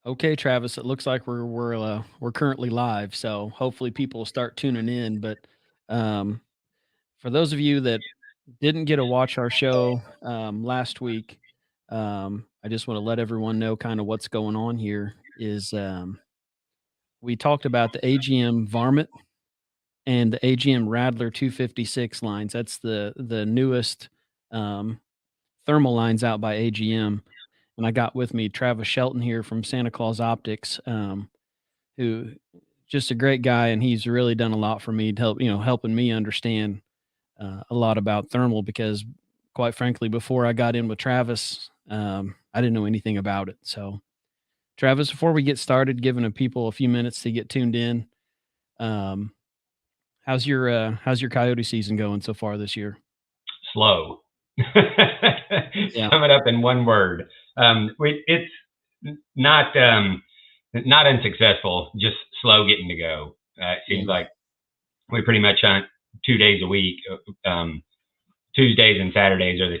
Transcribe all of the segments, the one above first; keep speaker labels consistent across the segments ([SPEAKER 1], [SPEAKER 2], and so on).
[SPEAKER 1] Okay, Travis, it looks like we're currently live, so hopefully people will start tuning in. But um, for those of you that didn't get to watch our show last week, I just want to let everyone know kind of what's going on here. Is we talked about the AGM Varmint and the AGM Rattler 256 lines. That's the newest um, thermal lines out by AGM, and I got with me Travis Shelton here from Santa Claus Optics. Who just a great guy, and he's really done a lot for me to helping me understand a lot about thermal because quite frankly, before I got in with Travis, I didn't know anything about it. So Travis, before we get started, giving the people a few minutes to get tuned in, um, how's your coyote season going so far this year?
[SPEAKER 2] Slow.
[SPEAKER 1] Yeah.
[SPEAKER 2] Sum it up in one word. It's not not unsuccessful, just slow getting to go. It seems
[SPEAKER 1] Yeah.
[SPEAKER 2] like we pretty much hunt 2 days a week. Tuesdays and Saturdays are the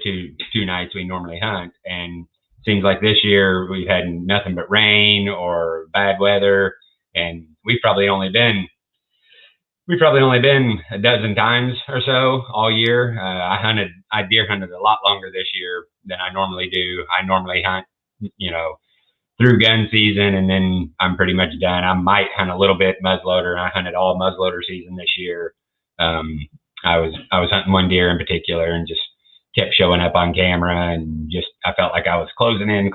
[SPEAKER 2] two nights we normally hunt, and it seems like this year we've had nothing but rain or bad weather, and we've probably only been a dozen times or so all year. I deer hunted a lot longer this year than I normally do. I normally hunt, you know, through gun season, and then I'm pretty much done. I might hunt a little bit muzzleloader. I hunted all muzzleloader season this year. Um, I was hunting one deer in particular, and just kept showing up on camera, and just I felt like I was closing in,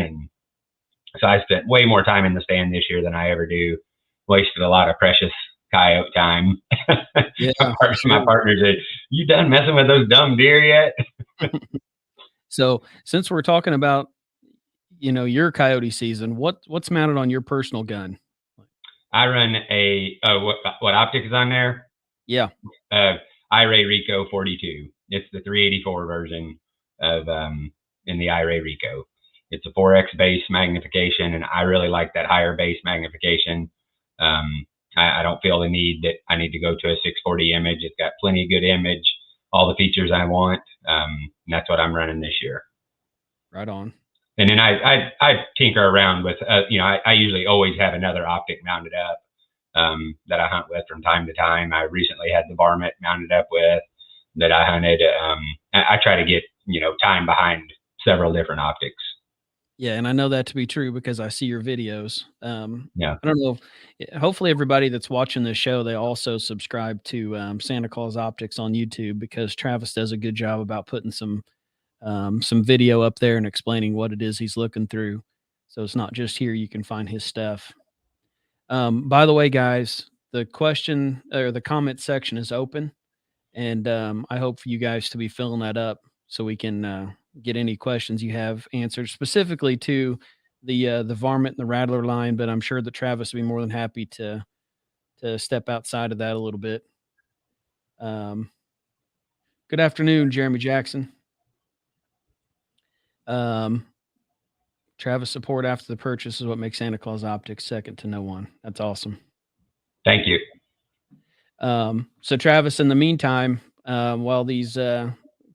[SPEAKER 2] and so I spent way more time in the stand this year than I ever do. Wasted a lot of precious coyote time.
[SPEAKER 1] Yeah, for
[SPEAKER 2] My
[SPEAKER 1] sure.
[SPEAKER 2] partner said, "You done messing with those dumb deer yet?"
[SPEAKER 1] So since we're talking about your coyote season, what's mounted on your personal gun?
[SPEAKER 2] I run a what optic is on there?
[SPEAKER 1] Yeah.
[SPEAKER 2] Uh, iRay Rico 42. It's the 384 version of in the iRay Rico. It's a 4x base magnification, and I really like that higher base magnification. I don't feel the need that I need to go to a 640 image. It's got plenty of good image, all the features I want, and that's what I'm running this year.
[SPEAKER 1] Right on.
[SPEAKER 2] And then I tinker around with, I usually always have another optic mounted up that I hunt with from time to time. I recently had the varmint mounted up with that I hunted. I try to get, time behind several different optics.
[SPEAKER 1] Yeah, and I know that to be true because I see your videos.
[SPEAKER 2] Yeah.
[SPEAKER 1] I don't know. Hopefully, everybody that's watching this show they also subscribe to Santa Claus Optics on YouTube because Travis does a good job about putting some video up there and explaining what it is he's looking through. So it's not just here you can find his stuff. By the way, guys, the question or the comment section is open, and I hope for you guys to be filling that up so we can get any questions you have answered specifically to the varmint and the rattler line. But I'm sure that Travis will be more than happy to step outside of that a little bit. Um, Good afternoon, Jeremy Jackson. Um, Travis support after the purchase is what makes Santa Claus Optics second to no one. That's awesome.
[SPEAKER 2] Thank you.
[SPEAKER 1] So Travis, in the meantime, while these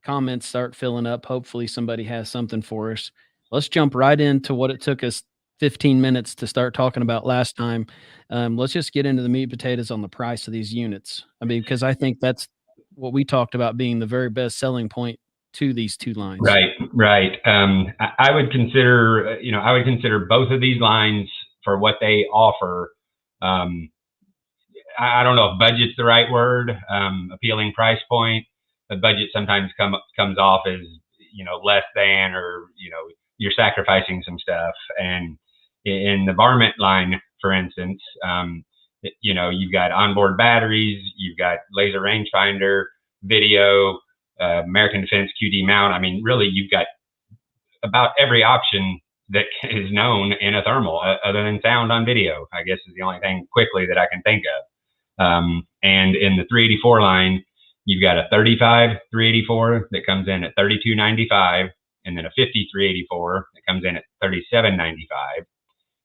[SPEAKER 1] comments start filling up, hopefully somebody has something for us. Let's jump right into what it took us 15 minutes to start talking about last time. Let's just get into the meat and potatoes on the price of these units. I mean, because I think that's what we talked about being the very best selling point to these two lines.
[SPEAKER 2] Right, right. I would consider, both of these lines for what they offer. Um, I don't know if budget's the right word. Appealing price point. The budget sometimes comes off as less than, or you're sacrificing some stuff. And in the varmint line, for instance, you've got onboard batteries, you've got laser rangefinder, video, American Defense QD mount. I mean, really, you've got about every option that is known in a thermal, other than sound on video, I guess is the only thing quickly that I can think of. And in the 384 line, you've got a 35 384 that comes in at 32.95, and then a 50 384 that comes in at 37.95.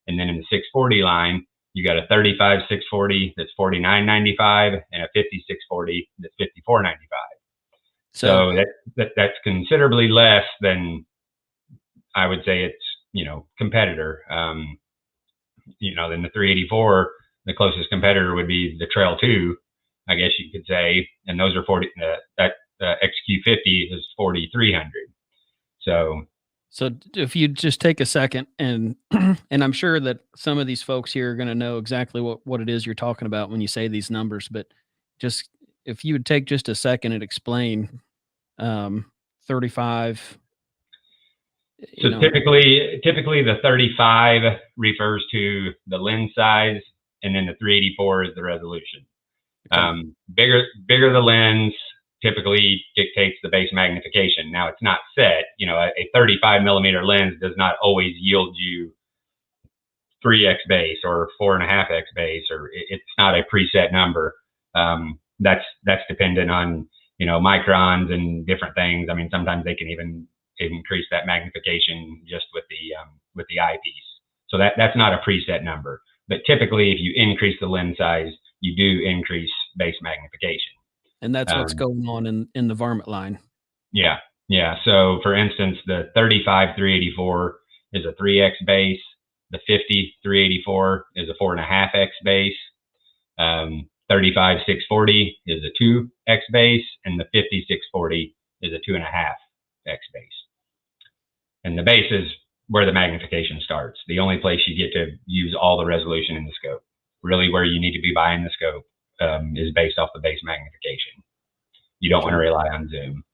[SPEAKER 2] And then in the 640 line, you got a 35 640 that's 49.95, and a 50 640 that's 54.95. So that's considerably less than I would say it's competitor. Then the 384, the closest competitor would be the Trail 2, I guess you could say, and those are 40. That XQ50 is 4,300. So
[SPEAKER 1] if you just take a second and and I'm sure that some of these folks here are going to know exactly what it is you're talking about when you say these numbers, but just if you would take just a second and explain 35,
[SPEAKER 2] So typically the 35 refers to the lens size, and then the 384 is the resolution.
[SPEAKER 1] okay.
[SPEAKER 2] Bigger the lens typically dictates the base magnification. Now it's not set. A 35 millimeter lens does not always yield you 3x base or 4.5x base, or it's not a preset number. That's dependent on microns and different things. I mean, sometimes they can even increase that magnification just with the eyepiece. So that's not a preset number. But typically, if you increase the lens size, you do increase base magnification.
[SPEAKER 1] And that's what's going on in the Varmint line.
[SPEAKER 2] Yeah. Yeah. So for instance, the 35 384 is a 3x base. The 50 384 is a 4.5x base. 35 640 is a 2x base, and the 50 640 is a 2.5x base. And the base is where the magnification starts. The only place you get to use all the resolution in the scope. Really, where you need to be buying the scope is based off the base magnification. You don't want to rely on zoom.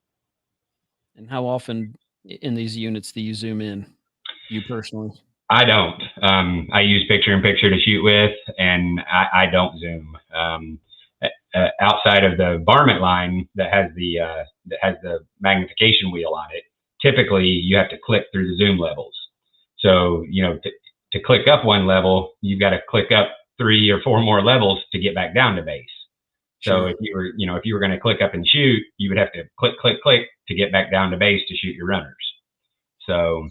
[SPEAKER 1] And how often in these units do you zoom in, you personally?
[SPEAKER 2] I don't. I use picture-in-picture to shoot with, and I don't zoom. Outside of the Varmint line that has the magnification wheel on it, typically you have to click through the zoom levels. So to click up one level, you've got to click up 3 or 4 more levels to get back down to base. So if you were going to click up and shoot, you would have to click to get back down to base to shoot your runners. So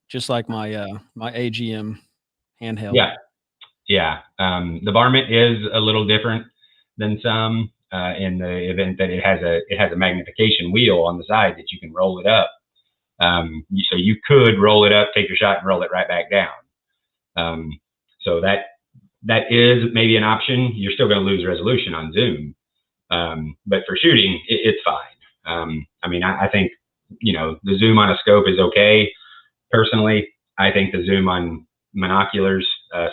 [SPEAKER 1] just like my my AGM handheld.
[SPEAKER 2] Yeah. The Varmint is a little different than some in the event that it has a magnification wheel on the side that you can roll it up. So you could roll it up, take your shot, and roll it right back down. So that is maybe an option. You're still going to lose resolution on zoom, but for shooting, it's fine. I mean, I think the zoom on a scope is okay. Personally, I think the zoom on monoculars,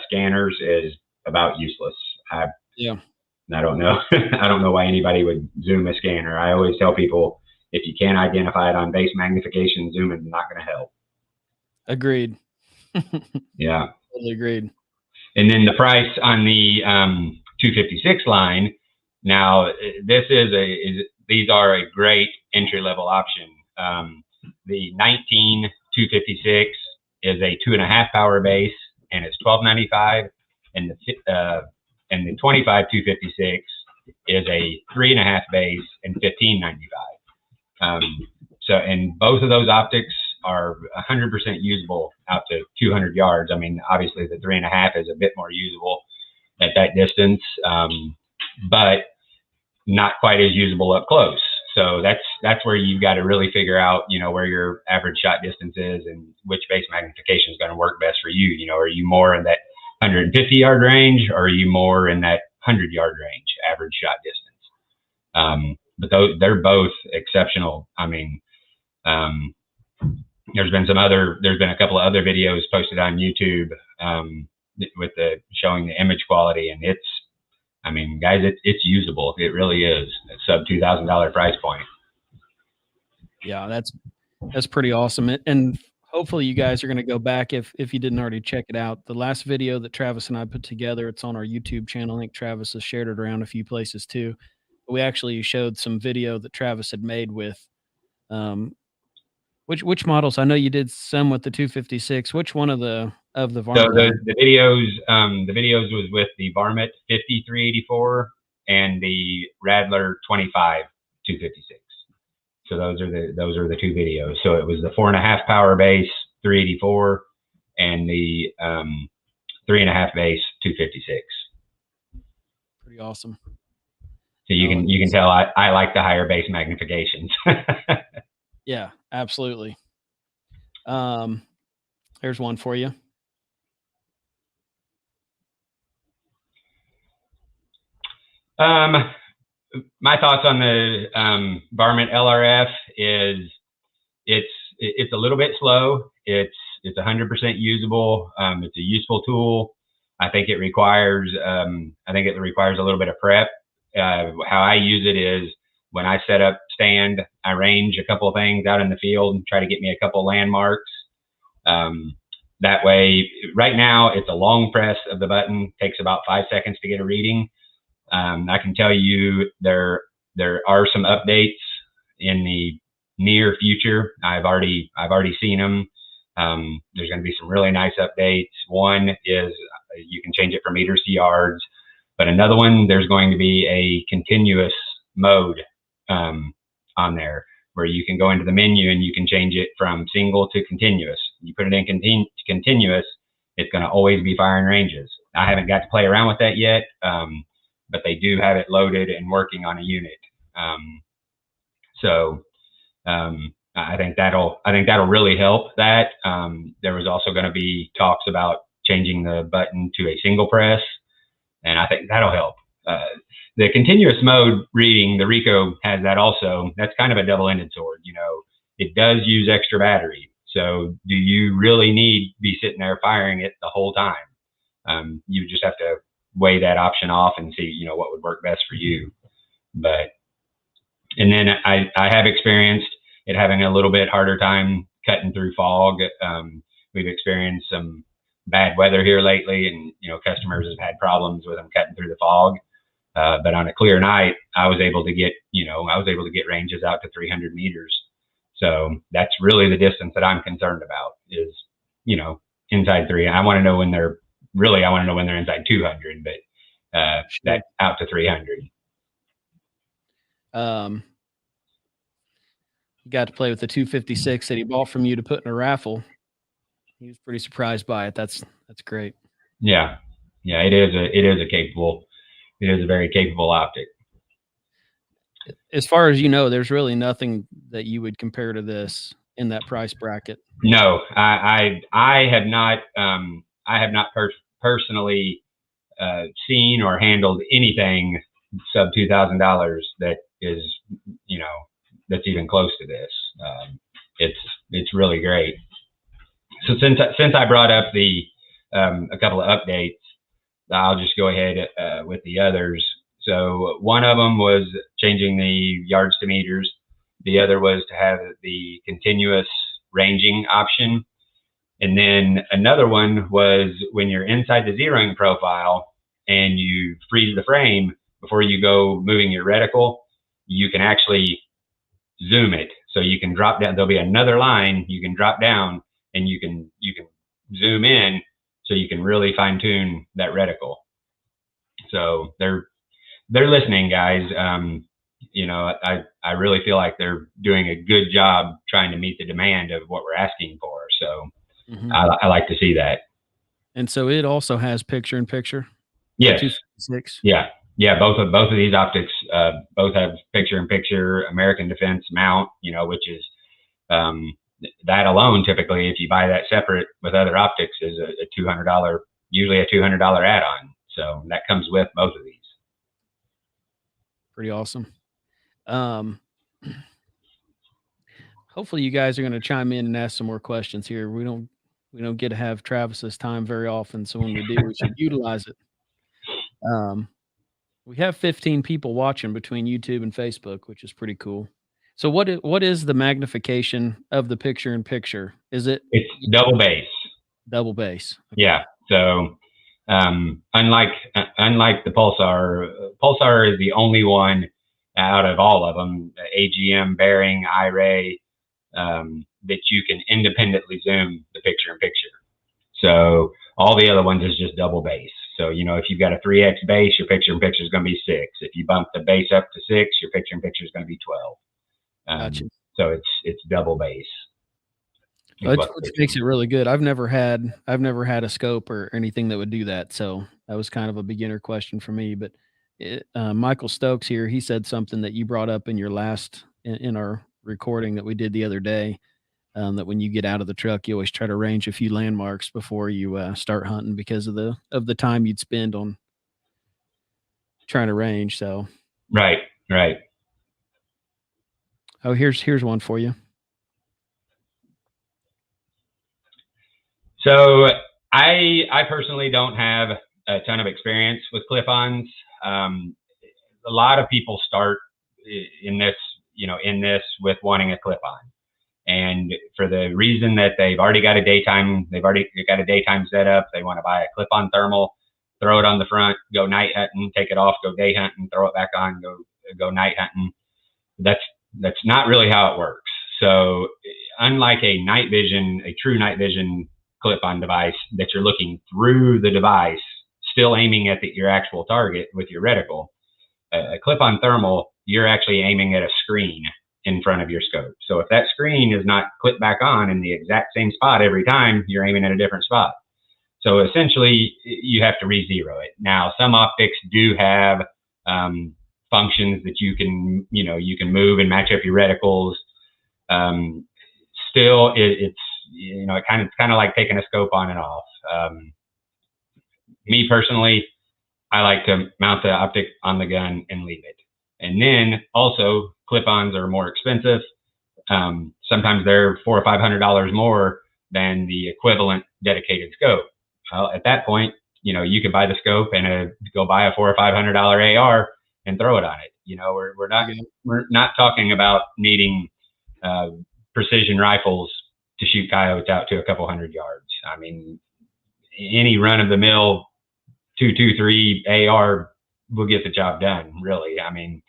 [SPEAKER 2] scanners is about useless. I don't know. I don't know why anybody would zoom a scanner. I always tell people, if you can't identify it on base magnification, zooming is not going to help.
[SPEAKER 1] Agreed.
[SPEAKER 2] Yeah.
[SPEAKER 1] Totally agreed.
[SPEAKER 2] And then the price on the 256 line. Now, these are a great entry level option. The 19 256 is a 2.5 power base, and it's $12.95, and the 25 256 is a 3.5 base and $15.95. So, and both of those optics are 100% usable out to 200 yards. I mean, obviously the 3.5 is a bit more usable at that distance, but not quite as usable up close. So that's where you've got to really figure out, where your average shot distance is and which base magnification is going to work best for you. Are you more in that 150 yard range, or are you more in that 100 yard range average shot distance? But they're both exceptional. I mean, there's been a couple of other videos posted on YouTube with showing the image quality, and guys, it's usable. It really is. It's sub $2,000 price point.
[SPEAKER 1] Yeah, that's pretty awesome. And hopefully you guys are going to go back if you didn't already check it out. The last video that Travis and I put together, it's on our YouTube channel. I think Travis has shared it around a few places too. But we actually showed some video that Travis had made with which models? I know you did some with the 256. Which one of the Varmint?
[SPEAKER 2] So the videos was with the Varmint 50 384 and the Rattler 25 256. So those are the two videos. So it was the 4.5 power base 384 and the 3.5 base 256.
[SPEAKER 1] Pretty awesome.
[SPEAKER 2] So you can tell I like the higher base magnifications.
[SPEAKER 1] Yeah, absolutely. There's one for you.
[SPEAKER 2] My thoughts on the Varmint LRF is it's a little bit slow. It's 100% usable. It's a useful tool. I think it requires a little bit of prep. How I use it is when I set up stand, I range a couple of things out in the field and try to get me a couple landmarks. That way, right now it's a long press of the button, takes about 5 seconds to get a reading. I can tell you there are some updates in the near future. I've already seen them. There's going to be some really nice updates. One is you can change it from meters to yards, but another one, there's going to be a continuous mode on there where you can go into the menu and you can change it from single to continuous. You put it in continuous, it's going to always be firing ranges. I haven't got to play around with that yet, but they do have it loaded and working on a unit. I think that'll really help that. There was also going to be talks about changing the button to a single press, and I think that'll help. The continuous mode reading, the Rico has that also. That's kind of a double-ended sword. You know, it does use extra battery. So do you really need to be sitting there firing it the whole time? You just have to weigh that option off and see, you know, what would work best for you. And then I have experienced it having a little bit harder time cutting through fog. We've experienced some bad weather here lately, and you know, customers have had problems with them cutting through the fog. But on a clear night, I was able to get ranges out to 300 meters. So that's really the distance that I'm concerned about is, you know, inside 3. I want to know when they're inside 200, but that out to 300.
[SPEAKER 1] You got to play with the 256 that he bought from you to put in a raffle. He was pretty surprised by it. That's great.
[SPEAKER 2] Yeah. It is a very capable optic.
[SPEAKER 1] As far as you know, there's really nothing that you would compare to this in that price bracket.
[SPEAKER 2] No, I have not personally seen or handled anything sub $2,000 that is, you know, that's even close to this. It's really great. So since I brought up a couple of updates, I'll just go ahead with the others. So one of them was changing the yards to meters. The other was to have the continuous ranging option. And then another one was when you're inside the zeroing profile and you freeze the frame before you go moving your reticle, you can actually zoom it. So you can drop down. There'll be another line you can drop down and you can zoom in so you can really fine tune that reticle. So they're listening, guys. You know, I really feel like they're doing a good job trying to meet the demand of what we're asking for. So I like to see that.
[SPEAKER 1] And so it also has picture in picture.
[SPEAKER 2] Yes. Yeah. Both of these optics both have picture in picture American Defense mount. You know, which is that alone typically, if you buy that separate with other optics, is a $200, usually a $200 add-on. So that comes with both of these.
[SPEAKER 1] Pretty awesome. Hopefully you guys are going to chime in and ask some more questions here. We don't get to have Travis's time very often, so when we do, we should utilize it. We have 15 people watching between YouTube and Facebook, which is pretty cool. So what is the magnification of the picture in picture? It's
[SPEAKER 2] double base.
[SPEAKER 1] Double base.
[SPEAKER 2] Okay. Yeah. So unlike the Pulsar is the only one out of all of them, AGM, Bearing, iRay, that you can independently zoom the picture in picture. So all the other ones is just double base. So, you know, if you've got a 3X base, your picture in picture is going to be 6. If you bump the base up to 6, your picture in picture is going to be 12.
[SPEAKER 1] Gotcha.
[SPEAKER 2] So it's double base.
[SPEAKER 1] Which makes it really good. I've never had a scope or anything that would do that. So that was kind of a beginner question for me. But Michael Stokes here, he said something that you brought up in your in our recording that we did the other day. That when you get out of the truck, you always try to range a few landmarks before you start hunting because of the time you'd spend on trying to range. So
[SPEAKER 2] Right, right.
[SPEAKER 1] oh, here's one for you.
[SPEAKER 2] So I personally don't have a ton of experience with clip-ons. A lot of people start in this, in this with wanting a clip-on, and for the reason that they've already got a daytime setup. They want to buy a clip-on thermal, throw it on the front, go night hunting, take it off, go day hunting, throw it back on, go night hunting. That's not really how it works. So unlike a true night vision clip-on device that you're looking through the device, still aiming at your actual target with your reticle, a clip-on thermal, you're actually aiming at a screen in front of your scope. So if that screen is not clipped back on in the exact same spot every time, you're aiming at a different spot. So essentially, you have to re-zero it. Now, some optics do have functions that you can move and match up your reticles. Still, it's kind of like taking a scope on and off. Me personally, I like to mount the optic on the gun and leave it. And then also, clip-ons are more expensive. Sometimes they're $400 or $500 more than the equivalent dedicated scope. Well, at that point, you could buy the scope and go buy a $400 or $500 AR and throw it on it. We're not talking about needing precision rifles to shoot coyotes out to a couple hundred yards. I mean, any run-of-the-mill 223 AR will get the job done. Really, I mean,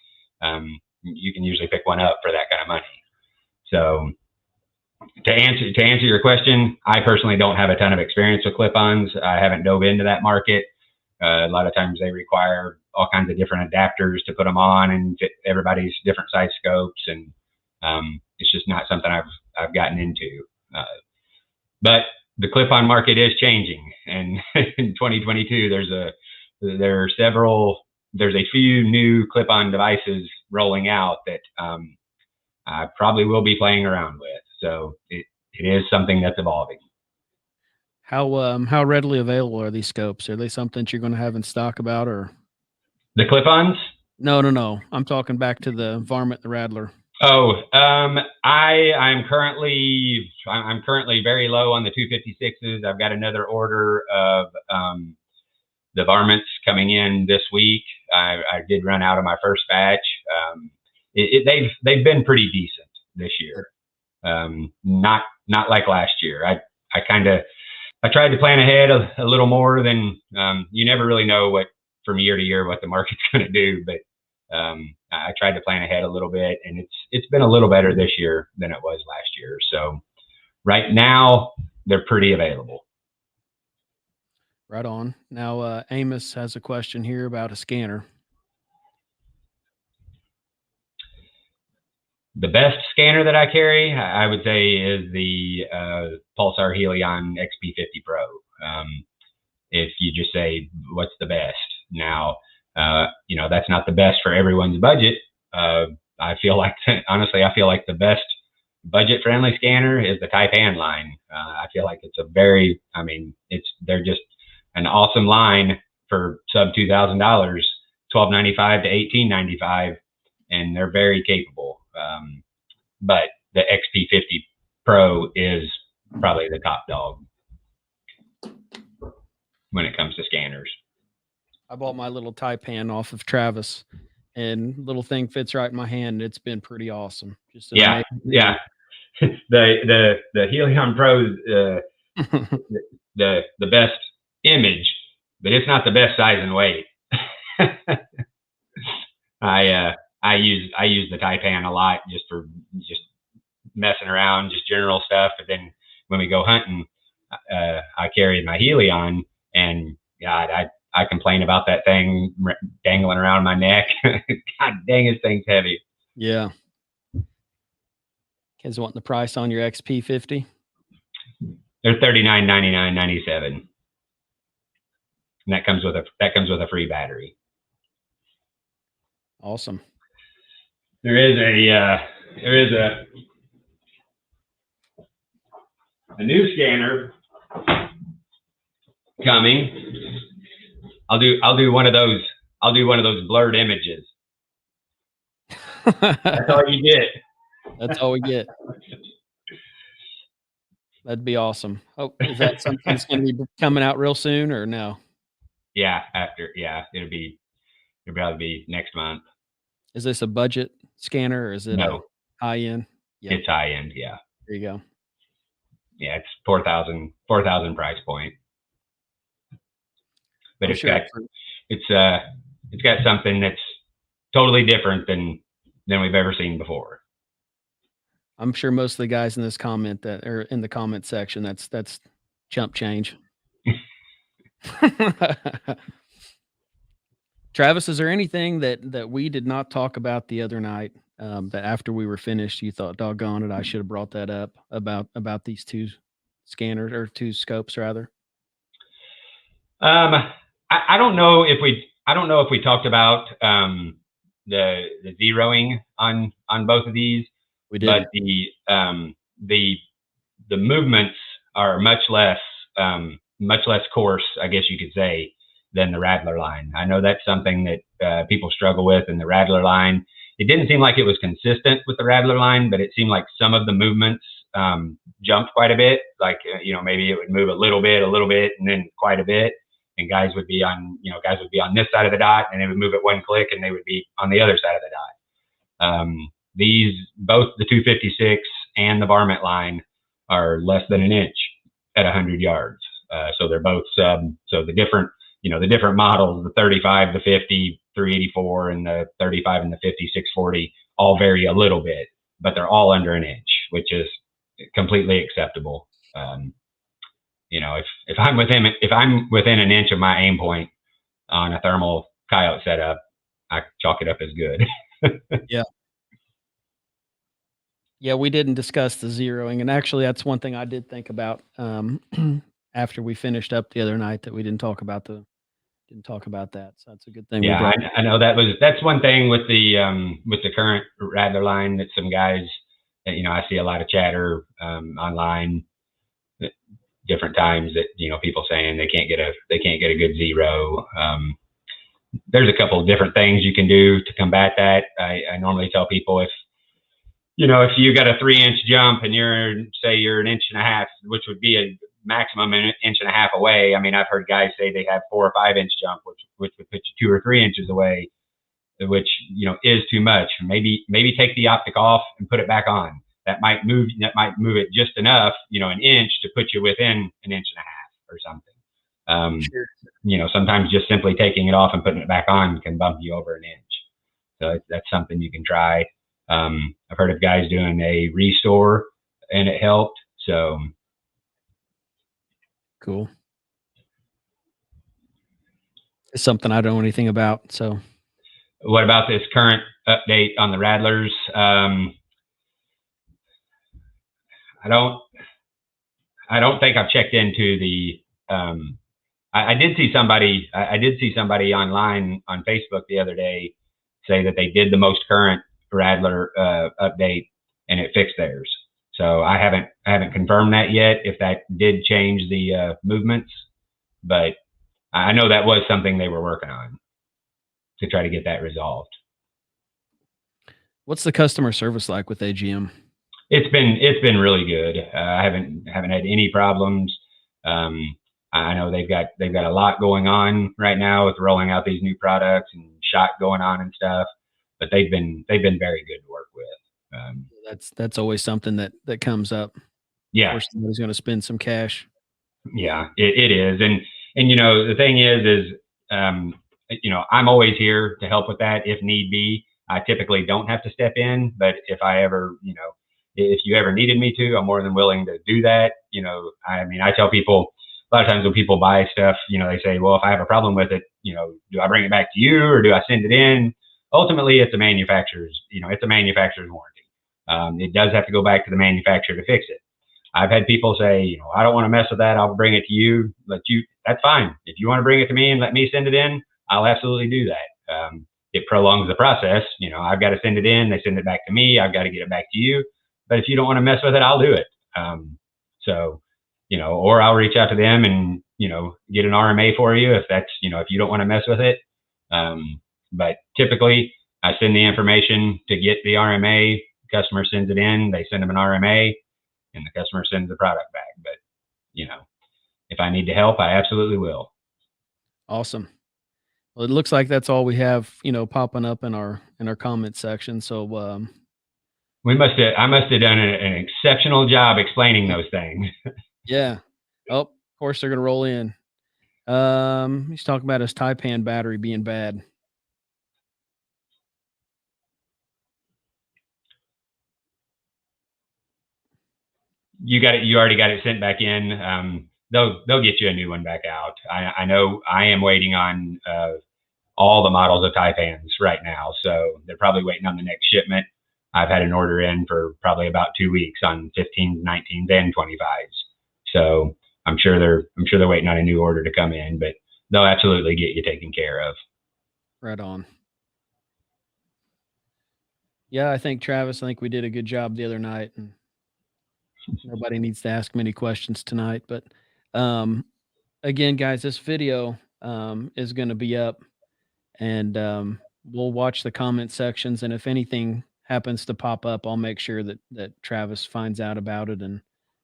[SPEAKER 2] you can usually pick one up for that kind of money. So to answer your question, I personally don't have a ton of experience with clip-ons. I haven't dove into that market. A lot of times they require all kinds of different adapters to put them on and fit everybody's different size scopes, and it's just not something I've gotten into. But the clip-on market is changing, and in 2022, there's a few new clip-on devices rolling out that I probably will be playing around with. So it is something that's evolving.
[SPEAKER 1] How readily available are these scopes? Are they something that you're going to have in stock about, or
[SPEAKER 2] the clip-ons?
[SPEAKER 1] No. I'm talking back to the Varmint the Rattler.
[SPEAKER 2] Oh, I'm currently very low on the 256s. I've got another order of the Varmints coming in this week. I did run out of my first batch. They've been pretty decent this year. Not like last year. I tried to plan ahead a little more than you never really know what from year to year what the market's going to do, but I tried to plan ahead a little bit, and it's been a little better this year than it was last year. So right now they're pretty available.
[SPEAKER 1] Right on. Now, Amos has a question here about a scanner.
[SPEAKER 2] The best scanner that I carry, I would say, is the Pulsar Helion XP50 Pro. If you just say what's the best, now that's not the best for everyone's budget. I feel like the best budget-friendly scanner is the Taipan line. I feel like they're just an awesome line for sub $2,000, $1,295 to $1,895, and they're very capable. But the XP50 Pro is probably the top dog when it comes to scanners.
[SPEAKER 1] I bought my little Taipan off of Travis, and little thing fits right in my hand. It's been pretty awesome. Just
[SPEAKER 2] yeah. The Helion Pro is the best image, but it's not the best size and weight. I use the Taipan a lot just for messing around, just general stuff. But then when we go hunting, I carry my Helion, and God, I complain about that thing dangling around my neck. God dang, this thing's heavy.
[SPEAKER 1] Yeah. Kids wanting the price on your XP50?
[SPEAKER 2] They're $39.99.97, and that comes with a free battery.
[SPEAKER 1] Awesome.
[SPEAKER 2] There is a new scanner coming. I'll do one of those I'll do one of those blurred images. That's all you get.
[SPEAKER 1] That's all we get. That'd be awesome. Oh, is that something that's gonna be coming out real soon or no?
[SPEAKER 2] Yeah, it'll probably be next month.
[SPEAKER 1] Is this a budget scanner or is it a
[SPEAKER 2] No,
[SPEAKER 1] high end? Yeah,
[SPEAKER 2] it's high end. Yeah,
[SPEAKER 1] there you go.
[SPEAKER 2] yeah, it's 4,000 price point, but
[SPEAKER 1] I'm sure
[SPEAKER 2] it's uh it's got something that's totally different than we've ever seen before.
[SPEAKER 1] I'm sure most of the guys in this comment that are in the comment section, that's chump change. Travis, is there anything that we did not talk about the other night, that after we were finished, you thought, "Doggone it, I should have brought that up about these 2 scanners or 2 scopes rather?"
[SPEAKER 2] I don't know if we talked about the zeroing on both of these,
[SPEAKER 1] We
[SPEAKER 2] but
[SPEAKER 1] didn't.
[SPEAKER 2] the the movements are much less coarse, I guess you could say, than the Rattler line. I know that's something that people struggle with in the Rattler line. It didn't seem like it was consistent with the Rattler line, but it seemed like some of the movements jumped quite a bit. Like maybe it would move a little bit, and then quite a bit. And guys would be on this side of the dot, and they would move it one click, and they would be on the other side of the dot. These, both the 256 and the Varmint line, are less than an inch at 100 yards. So they're both sub. So the different models, the 35, the 50, 384, and the 35 and the 50, 640, all vary a little bit, but they're all under an inch, which is completely acceptable. If I'm within an inch of my aim point on a thermal coyote setup, I chalk it up as good.
[SPEAKER 1] Yeah. Yeah, we didn't discuss the zeroing, and actually, that's one thing I did think about, after we finished up the other night that we didn't talk about that, so that's a good thing we
[SPEAKER 2] Yeah,
[SPEAKER 1] brought.
[SPEAKER 2] I know that's one thing with the current Rattler line that some guys, I see a lot of chatter online at different times that people saying they can't get a good zero. There's a couple of different things you can do to combat that. I normally tell people if you got a 3-inch jump and you're an inch and a half, which would be a maximum an inch and a half away. I mean, I've heard guys say they have 4 or 5-inch jump, which would put you 2 or 3 inches away, which is too much. Maybe take the optic off and put it back on. That might move it just enough, an inch, to put you within an inch and a half or something.
[SPEAKER 1] Sure.
[SPEAKER 2] Sometimes just simply taking it off and putting it back on can bump you over an inch. So that's something you can try. I've heard of guys doing a restore and it helped. So
[SPEAKER 1] Cool. It's something I don't know anything about, so.
[SPEAKER 2] What about this current update on the Rattlers? I don't think I've checked into the. I did see somebody. I did see somebody online on Facebook the other day say that they did the most current Rattler update and it fixed theirs. So I haven't confirmed that yet if that did change the movements, but I know that was something they were working on to try to get that resolved.
[SPEAKER 1] What's the customer service like with AGM?
[SPEAKER 2] It's been really good. I haven't had any problems. I know they've got a lot going on right now with rolling out these new products and shot going on and stuff, but they've been very good to work with.
[SPEAKER 1] That's always something that comes up.
[SPEAKER 2] Yeah,
[SPEAKER 1] Or somebody's gonna spend some cash.
[SPEAKER 2] yeah, it is, and the thing is I'm always here to help with that if need be. I typically don't have to step in, but if I ever, if you ever needed me to, I'm more than willing to do that. I mean, I tell people a lot of times when people buy stuff, they say, well, if I have a problem with it, do I bring it back to you or do I send it in? Ultimately, it's a manufacturer's warranty. It does have to go back to the manufacturer to fix it. I've had people say, I don't want to mess with that. I'll bring it to you. That's fine. If you want to bring it to me and let me send it in, I'll absolutely do that. It prolongs the process. I've got to send it in. They send it back to me. I've got to get it back to you. But if you don't want to mess with it, I'll do it. Or I'll reach out to them and, get an RMA for you if that's, if you don't want to mess with it. But typically, I send the information to get the RMA. Customer sends it in. They send them an RMA, and the customer sends the product back. But if I need to help, I absolutely will.
[SPEAKER 1] Awesome. Well, it looks like that's all we have, popping up in our comment section. So,
[SPEAKER 2] I must have done an exceptional job explaining those things.
[SPEAKER 1] yeah. Oh, of course they're gonna roll in. He's talking about his Taipan battery being bad.
[SPEAKER 2] You got it. You already got it sent back in. They'll get you a new one back out. I know. I am waiting on all the models of Taipans right now, so they're probably waiting on the next shipment. I've had an order in for probably about 2 weeks on 15s, 19s, and 25s. So I'm sure they're waiting on a new order to come in, but they'll absolutely get you taken care of.
[SPEAKER 1] Right on. Yeah, I think Travis, I think we did a good job the other night, and nobody needs to ask many questions tonight. But um, again, guys, this video is going to be up, and we'll watch the comment sections. And if anything happens to pop up, I'll make sure that Travis finds out about it and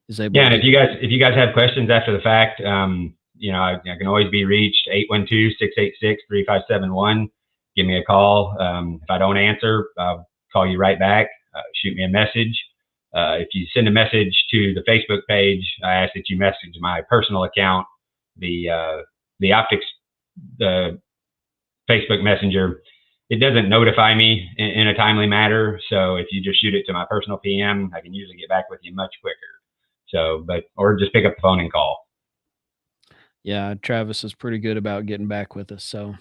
[SPEAKER 1] is able
[SPEAKER 2] Yeah,
[SPEAKER 1] to
[SPEAKER 2] and
[SPEAKER 1] get.
[SPEAKER 2] if you guys have questions after the fact, I can always be reached 812-686-3571. Give me a call. If I don't answer, I'll call you right back. Shoot me a message. If you send a message to the Facebook page, I ask that you message my personal account, the optics, the Facebook Messenger. It doesn't notify me in a timely manner. So if you just shoot it to my personal PM, I can usually get back with you much quicker. So, or just pick up the phone and call.
[SPEAKER 1] Yeah, Travis is pretty good about getting back with us. So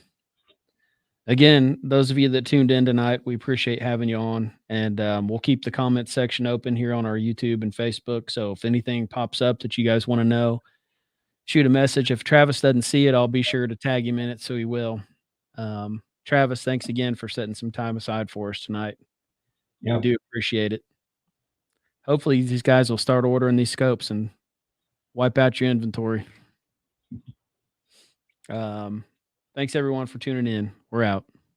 [SPEAKER 1] again, those of you that tuned in tonight, we appreciate having you on, and we'll keep the comment section open here on our YouTube and Facebook. So if anything pops up that you guys want to know, shoot a message. If Travis doesn't see it, I'll be sure to tag him in it, so he will. Travis, thanks again for setting some time aside for us tonight. We
[SPEAKER 2] Yep.
[SPEAKER 1] do appreciate it. Hopefully, these guys will start ordering these scopes and wipe out your inventory. Thanks everyone for tuning in. We're out.